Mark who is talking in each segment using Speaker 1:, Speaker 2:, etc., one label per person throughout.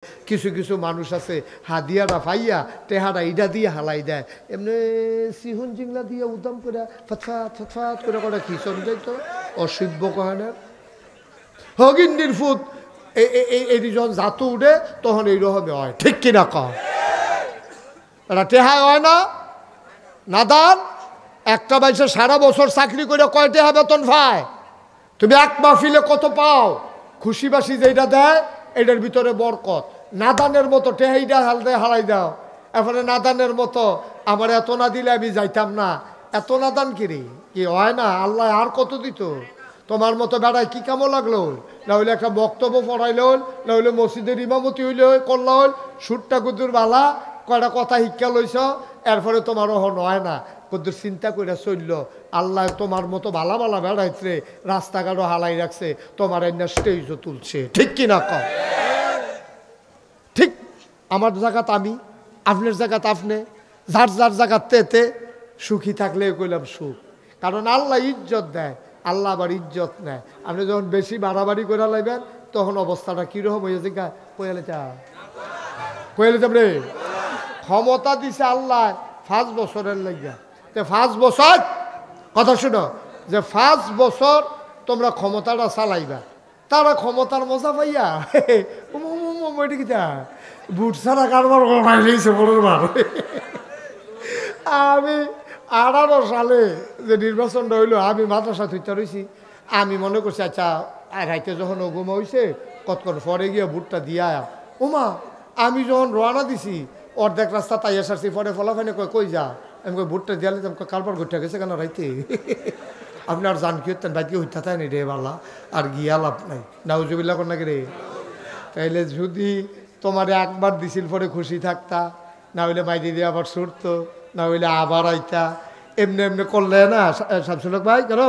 Speaker 1: কিছু কিছু মানুষ আছে হাদিয়ারা পাইয়া টেহারা ইডা দিয়ে হালাই দেয়, এমনি সিহুন জিংলা দিয়ে উদাম করে ফৎফাত ফৎফাত করে করে খিচন যাইতো অসভ্য কহেনের হগিন্দির ফুট এই যখন জাতু উঠে তখন এইরকমই হয়, ঠিক কিনা কম? এটা টেহায় হয় না নাদান। একটা বাইসে সারা বছর চাকরি করে কয় টেহা বেতন পায়? তুমি এক মাহফিলে কত পাও? খুশিবাসী যেটা দেয় এটার ভিতরে বরকত। নাদানের মতো টেহাইটা হালদে হারাই দাও। এরপরে নাদানের মতো আমার এত না দিলে আমি যাইতাম না, এত নাদান কিরি কি হয় না? আল্লাহ আর কত দিত? তোমার মতো বেড়ায় কি কামো লাগলো? না হইলে একটা বক্তব্য পড়াইল, না হইলে মসজিদের ইমামতি হইলে করলা হইল, সুরটা কুদুর বালা কয়টা কথা শিক্ষা লইছ, এরপরে তোমারও হন হয় না। কুদুর চিন্তা করে চলল, আল্লাহ তোমার মতো বালা বালা বেড়াইছে, রাস্তাঘাটও হালাই রাখছে, তোমার এনে স্টেজও তুলছে, ঠিক কিনা কম? ঠিক আমার জায়গাত আমি, আপনার জায়গাত আপনি, যার যার জায়গাত তেতে সুখী থাকলে কইলাম সুখ। কারণ আল্লাহ ইজ্জত দেয়, আল্লাহ আবার ইজ্জত নেয়। আপনি যখন বেশি বাড়াবাড়ি করে লাইবেন তখন অবস্থাটা কীরকম হয়ে যায়? কয়ালে যাব রে। ক্ষমতা দিছে আল্লাহ 5 বছরের লাগিয়া, 5 বছর কথা শুনো, যে 5 বছর তোমরা ক্ষমতাটা চালাইবা, তারা ক্ষমতার মজা পাইয়া বুট ছাড়া কারবার বানাইছে বড় বার। আমি 18 সালে যে নির্বাচনটা হইলো, আমি মাদ্রাসা থইতে রয়েছি, আমি মনে করছি আচ্ছা রাইতে যখন ওগুম হয়েছে কতক্ষণ পরে গিয়ে বুটটা দিয়া ওমা, আমি যখন রওনা দিছি অর্ধেক রাস্তা তাই এসারছি, পরে ফলাফাইনে কই যা, আমি কই বুটটা দিয়ালে কারবার ঘুরতে গেছে কেন রাইতে? আপনি আর জান কি হতেন বাইকে হইতে তাই নি রে বালা, আর গিয়া লাভ নাই, নাউজুবিল্লাহ কর নাকি রে? তাইলে যদি তোমারে একবার দিছিল পরে খুশি থাকতা, না হইলে মাইদি দিয়ে আবার ছুটতো, না হইলে আবার আইতা। এমনি এমনি করলে না শামসুলক ভাই, কেন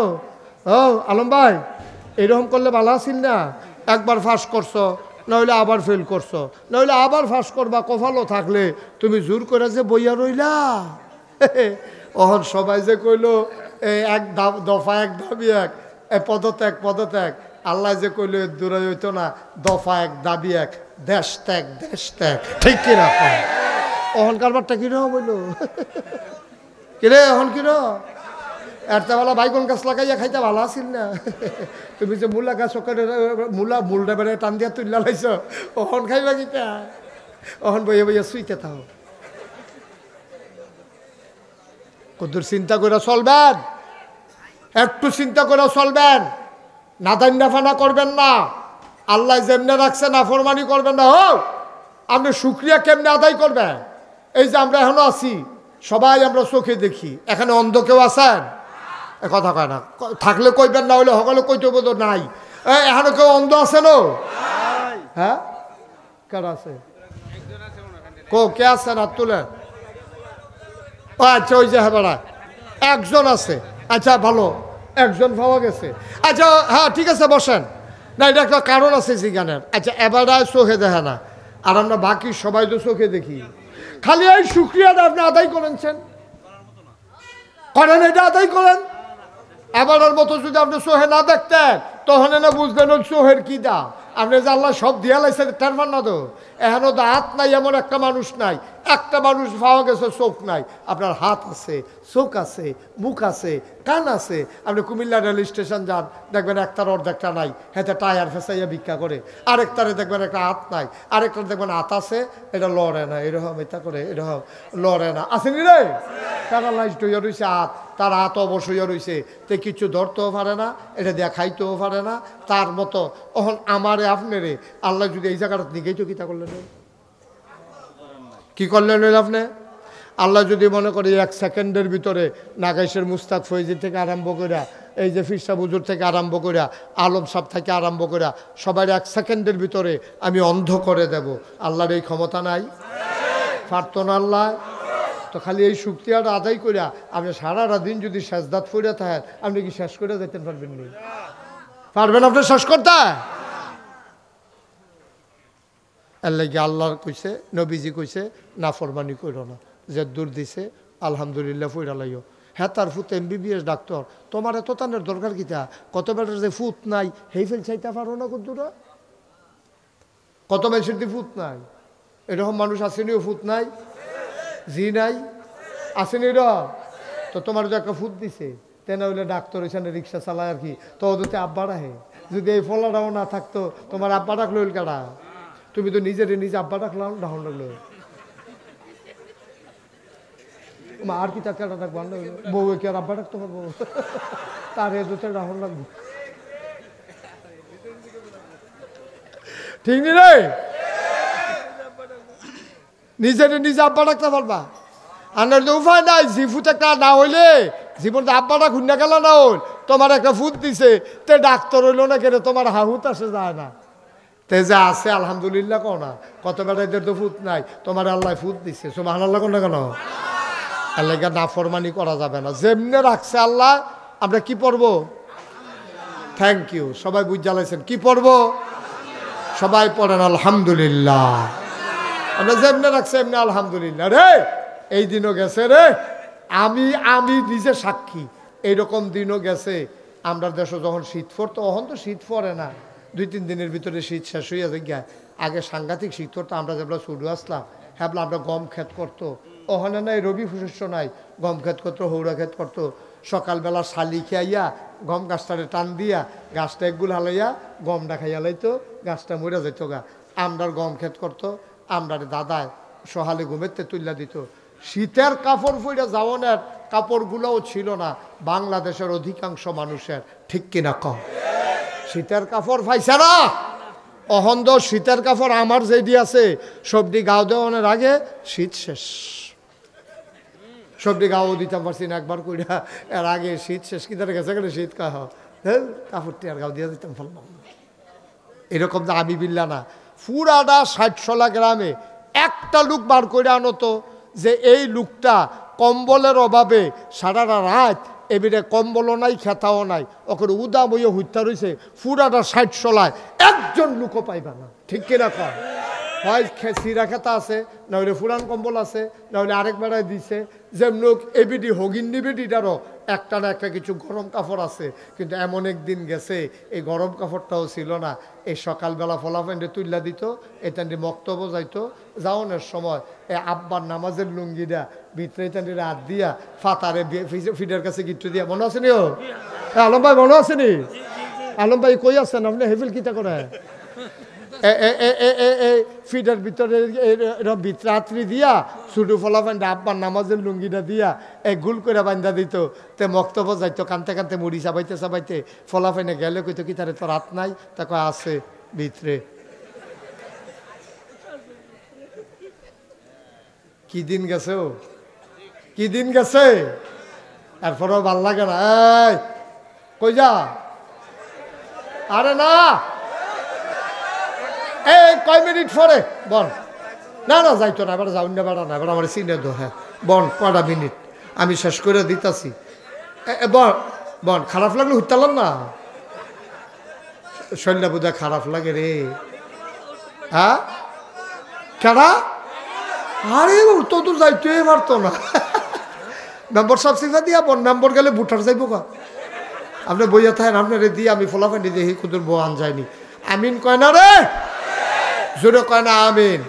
Speaker 1: ও আলম ভাই, এরকম করলে ভালো আছিল না? একবার ফাঁস করছো, নইলে আবার ফেল করছো, নইলে আবার ফাঁস করবা, কপালও থাকলে তুমি জোর করে যে বইয়া রইলা। অহন সবাই যে কইলো এক দফা এক দাবি এক, পদত্যাগ পদত্যাগ, আল্লাহ যে কইলো দূরে হইতো না, দফা এক দাবি এক, দেশ ত্যাগ দেশ ত্যাগ, ঠিক কিনা? অহন কারবারটা কিরকম হইলো? কিরে অহন কিরকম? এরতে বেলা বাইগন গাছ লাগাইয়া খাইতে ভালো আছিল না? তুমি যে মূলা গাছ মূলটা বেড়ে টান দিয়া তুললা লাইছ, অহন খাইবা কিটা? অহন বইয়া বইয়া শুইতে থাও। কদ্দুর চিন্তা করে চলবেন, একটু চিন্তা করে চলবেন, নাদান নাফানা করবেন না। আল্লাহ যেমনে রাখছে নাফরমানি করবেন না। হোক আপনি শুকরিয়া কেমনে আদায় করবেন? এই যে আমরা এখনো আছি, সবাই আমরা চোখে দেখি, এখানে অন্ধ কেউ আছেন? কথা কয় না, থাকলে কইবেন, না হইলে সকলে কইতে বোধ নাই। এখনো কেউ অন্ধ আছে না? হ্যাঁ কার আছে? কে আছে না তুলে? ও আচ্ছা, ওই যে হ্যাঁ একজন আছে, আচ্ছা ভালো, একজন পাওয়া গেছে। আচ্ছা হ্যাঁ ঠিক আছে, বসেন না, এটা একটা কারণ আছে জিজ্ঞানের। আচ্ছা এবার চোখে দেখে না, আর আমরা বাকি সবাই তো চোখে দেখি। খালি এই শুক্রিয়াটা আপনি আদায় করেছেন, করেন, এটা আদায় করেন। এবারের মতো যদি আপনি চোখে না দেখতেন তখন না বুঝলেন ওই চোখের কি দাম। আপনি যে আল্লাহ সব দিয়া লাইছে তার মান না তো, এখনো তো হাত নাই এমন একটা মানুষ নাই, একটা মানুষ পাওয়া গেছে চোখ নাই। আপনার হাত আছে, চোখ আছে, মুখ আছে, কান আছে। আপনি কুমিল্লা রেল স্টেশন যান, দেখবেন একটার অর্ধেকটা নাই, হ্যাঁ টায়ার ফেসাইয়া ভিক্ষা করে। আরেকটারে দেখবেন একটা হাত নাই, আরেকটার দেখবেন হাত আছে, এটা লড়ে না, এরকম এটা করে, এরকম লড়ে না, আসেনি রে? তারা লাইট হইয়া রয়েছে হাত, তার হাত অবশ্যই রয়েছে, তে কিছু ধরতেও পারে না, এটা দিয়া খাইতেও পারে না। তার মতো এখন আমারে আপনারে আল্লাহ যদি এই জায়গাটা নিকেই তো কিতা করলেন, কি করলেন আপনি? আল্লাহ যদি মনে করি 1 সেকেন্ডের ভিতরে নাগাইশের মুস্তাক ফৈজি থেকে আরম্ভ করিয়া, এই যে ফিরসা বুজুর থেকে আরম্ভ করিয়া, আলম সাহ থেকে আরম্ভ করিয়া সবাই 1 সেকেন্ডের ভিতরে আমি অন্ধ করে দেব, আল্লাহর এই ক্ষমতা নাই? পারত না আল্লাহ? তো খালি এই শুক্রিয়াটা আদায় করিয়া আপনি সারাটা দিন যদি সেজদাত ফিরে থাকেন, আপনি কি শেষ করে যেতে পারবেন না? পারবেন আপনি শেষ করতে? এর লাগে আল্লাহর কইছে, নবীজি কইছে নাফরমানি করো না, যে দূর দিছে আলহামদুলিল্লাহ ফইরা লাইও। হ্যাঁ তার ফুত MBBS ডাক্তার, তোমার এত তানের দরকার কিতা? কত বেটার যে ফুত নাই হেই ফেল চাইতে পারো না? কদ্দুরা কত মানুষের দি ফুট নাই, এরকম মানুষ আসেনিও ফুট নাই, জি নাই আসেনি র। তো তোমার যে একটা ফুট দিছে তেনা হইলে ডাক্তার ওইখানে রিক্সা চালায় আর কি, তো ওদের আব্বা রাখে। যদি এই ফলাটাও না থাকতো তোমার আব্বা ডাকলো কাটা, তুমি তো নিজের নিজে আব্বা ডাকলাম ডাহন ডাকলো আর কি তাকে ডাকবো, বউ কি আর আব্বা ডাকতে পারবো? তার এ দুটো ডাহন লাগবো, ঠিক নি রে? নিজের নিজে আব্বা ডাকতে পারবা, আর তো উপায় নাই। জিফুত একটা না হইলে জীবন আব্বাটা ঘুরনা গেল না হল, তোমার একটা ফুট দিছে তে ডাক্তার হইলো না কেন, তোমার হাহুত আসে যায় না। তে যা আছে আলহামদুলিল্লাহ কো না, কত বেটা এদের তো ফুট নাই, তোমার আল্লাহ ফুট দিছে, সুবহানাল্লাহ কোন না কেন? আল্লাহ নাফরমানি করা যাবে না, যেমনে রাখছে আল্লাহ। আমরা কি পড়বো? থ্যাংক ইউ, সবাই বুঝ জ্বালাইছেন। কি পড়বো? সবাই পড়েন আলহামদুলিল্লাহ। আমরা যেমনে রাখছে এমনি আলহামদুলিল্লাহ। রে এই দিনও গেছে রে, আমি নিজে সাক্ষী, এইরকম দিনও গেছে। আমরা দেশে যখন শীত পড়তো, তখন তো শীত পড়ে না, 2-3 দিনের ভিতরে শীত শেষ হইয়া যায়। আগে সাংঘাতিক শীত পড়তো। আমরা যেগুলো ছুটু আসলাম হ্যাবলা আমরা গম ক্ষেত করতো, ওখানে নাই রবি শস্য নাই, গম ক্ষেত করতো, হৌড়া ক্ষেত করতো। সকালবেলা শালি খাইয়া গম গাছটারে টান দিয়া গাছটা একগুল হালাইয়া গমটা খাইয়া লাইতো, গাছটা মরে যেত গা। আমরার গম ক্ষেত করতো, আমরার দাদায় সহালে ঘুমেতে তুল্লা দিত। শীতের কাপড় পরে যাওয়ানের কাপড়গুলোও ছিল না বাংলাদেশের অধিকাংশ মানুষের, ঠিক কিনা কম? শীতের কাপড় পাইছে না। অহন্দ শীতের কাপড় আমার যেটি আছে সবটি গাও দেওয়ানোর আগে শীত শেষ, সবটি গাও দিতাম পারছি না একবার কইরা, এর আগে শীত শেষ। কি ধরে গেছে শীত কাপড়টি আর গাও দিয়ে দিতাম ফেললাম। এরকম তো আমি বিল্লা না, পুরাটা 60-60 গ্রামে একটা লোক বার করে আনতো যে এই লোকটা কম্বলের অভাবে সারা রাত এবারে কম্বলও নাই, খেতাও নাই, ওকে উদা বইয়ে হত্যা রয়েছে। পুরাটা 60-60 একজন লোকও পাইবা না, ঠিক কিনা কয়? হয় সিরা খেতা আছে, নাহলে ফুরান কম্বল আছে, নাহলে আরেক বেড়ায় দিছে। যেমন এবিডি হগিন নিবিডিটারও একটা না একটা কিছু গরম কাপড় আছে। কিন্তু এমন একদিন গেছে এই গরম কাপড়টাও ছিল না। এই সকালবেলা ফলাফেন্ডে তুল্লা দিত, এটান্ডি বক্তব্য যাইতো, যাওয়ানোর সময় এই আব্বার নামাজের লুঙ্গিটা ভিতরে এটান্ডি রাত দিয়া ফাতারে ফিডের কাছে গিট্টু দিয়া। মনে আছে নি? ও আলম ভাই মনে আছে নি? আলম ভাই কই আছেন আপনি? হেফিল কিতা করে ফিডার ভিতরে রাত্রি দিয়া ছুটু ফলাফান্ডা আব্বার নামাজের লুঙ্গিটা দিয়া গুল করে বান্ধা দিত। তে মক্তব্য যাইতো কানতে কানতে মুড়ি চাবাইতে চাবাইতে। ফলাফাইনে গেলে কইতো কি তারে তো রাত নাই, তাকে আছে ভিতরে। কি দিন গেছে, ও কি দিন গেছে। এরপরেও ভাল লাগে না। এই কই যা, আরে না এই কয় মিনিট পরে বল। না না যাইতো না, এবার যাউন না, বেড়া না, এবার আমার চিনে দো। হ্যাঁ বন, কয়টা মিনিট আমি শেষ করে দিতাছি। বন বন, খারাপ লাগলে হইতালাম না, শরীরটা বোধহয় খারাপ লাগে রে। হ্যাঁ কেডা? আরে তো তো যাইতেই পারতো না। মেম্বর সব সিফা দিয়া বন, মেম্বর গেলে ভোটার যাইব কা। আপনি বইয়া থাকেন, আপনার দিয়ে আমি ফলাফান্ডি দেখি কুদুর বউ আন যায়নি। আমিন কয় না রে, জোরে কয় না আমিন,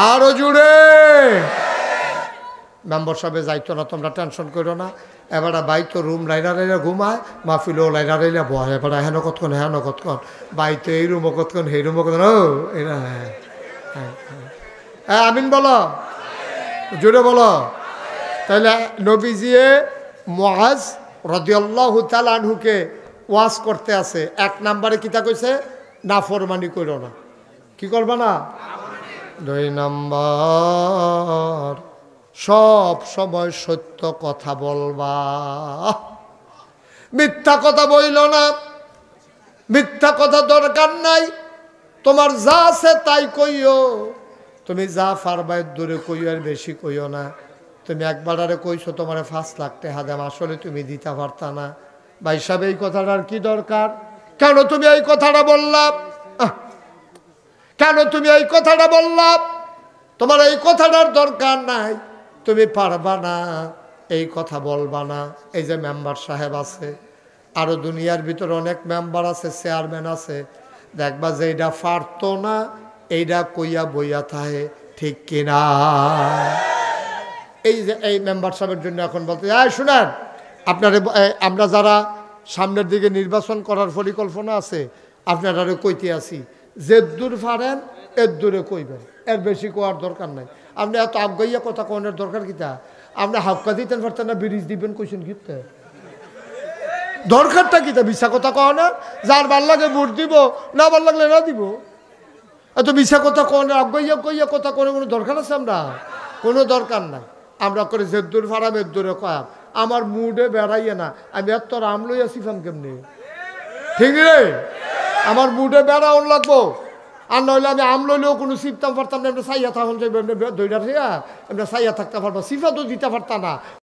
Speaker 1: আরো জোরে। মেম্বার সাহেবে যাইতো না, তোমরা টেনশন করো না। এবার বাইতো রুম লাইনা লাইনা ঘুমায়, মাহফিলও লাইনা লাইনা বয়। এবার হেন কতক্ষণ হেন কতক্ষণ, বাইতো এই রুমও কতক্ষণ সেই রুমও কতক্ষণ। ও এরা হ্যাঁ আমিন বলো, জোরে বলো। তাহলে নবীজিয়ে মুআজ রাদিয়াল্লাহু তাআলা আনহুকে ওয়াজ করতে আছে। 1 নম্বরে কিতা কইছে? নাফরমানি করো না। কি করবা না? 2 নম্বর সব সময় সত্য কথা বলবা, মিথ্যা কথা বইল না। মিথ্যা কথা দরকার নাই, তোমার যা আছে তাই কইও। তুমি যা পারবা দূরে কইও, আর বেশি কইও না। তুমি একবার আরে কইছো তোমার 5 লাখ টাকা দাম, আসলে তুমি দিতে পারতা না। ভাই সাহেব এই কথাটার কি দরকার? কেন তুমি এই কথাটা বললা? কেন তুমি এই কথাটা বললা? তোমার এই কথাটার দরকার নাই, তুমি পারবা না, এই কথা বলবা না। এই যে মেম্বার সাহেব আছে, আরো দুনিয়ার ভিতরে অনেক মেম্বার আছে, চেয়ারম্যান আছে, দেখবা যে এটা পারতো না এইটা কইয়া বইয়া থাহে, ঠিক কিনা? এই যে এই মেম্বার সাহেবের জন্য এখন বলতে শুনেন, আপনারা আমরা যারা সামনের দিকে নির্বাচন করার পরিকল্পনা আছে, আপনারা কইতে আছি যে দূর পারেন এর দূরে কইবেন, এর বেশি কোয়ার দরকার নাই। আপনি এত আগাইয়া কথা কনের দরকার কিতা? আপনি হাফকা দিতেন পারতেন না, ব্রিজ দিবেন কইছেন কিতে? দরকারটা কিতা? মিশা কথা কয় না, যার ভাল লাগে ভোট দিব, না ভাল লাগলে না দিব। এত মিশা কথা কনের আগাইয়া কইয়া কথা করে কোনো দরকার আছে? আমরা কোনো দরকার নাই। আমরা করে যে দূর ফারাম এর দূরে কয়াম, আমার মুডে বেড়াইয়ে না, আমি এত রাম লইয়া সিফাম কেমনি? ঠিক রে, আমার মুডে বেড়াউন লাগবো, আর নইলে আমি আম লইলেও কোনো সিফতাম পারতাম না। আমরা সাইয়া থাকুন যাইব, আমরা দইটা আমরা সাইয়া থাকতে পারবো, সিফা তো দিতে পারতাম না।